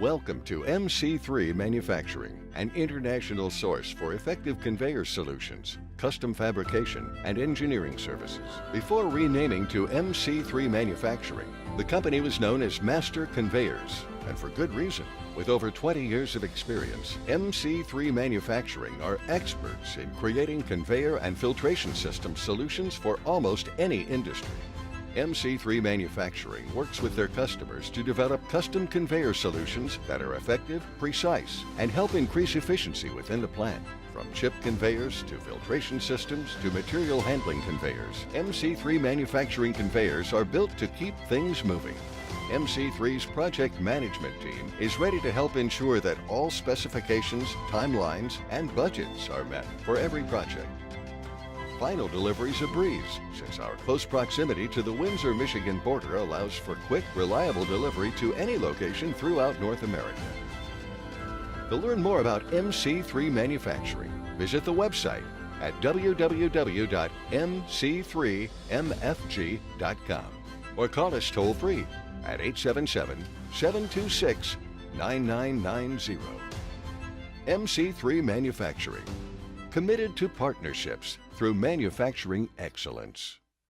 Welcome to MC3 Manufacturing, an international source for effective conveyor solutions, custom fabrication, and engineering services. Before renaming to MC3 Manufacturing, the company was known as Master Conveyors, and for good reason. With over 20 years of experience, MC3 Manufacturing are experts in creating conveyor and filtration system solutions for almost any industry. MC3 Manufacturing works with their customers to develop custom conveyor solutions that are effective, precise, and help increase efficiency within the plant. From chip conveyors to filtration systems to material handling conveyors, MC3 Manufacturing Conveyors are built to keep things moving. MC3's project management team is ready to help ensure that all specifications, timelines, and budgets are met for every project. Final delivery's a breeze, since our close proximity to the Windsor, Michigan border allows for quick, reliable delivery to any location throughout North America. To learn more about MC3 Manufacturing, visit the website at www.mc3mfg.com or call us toll-free at 877-726-9990. MC3 Manufacturing, committed to partnerships through manufacturing excellence.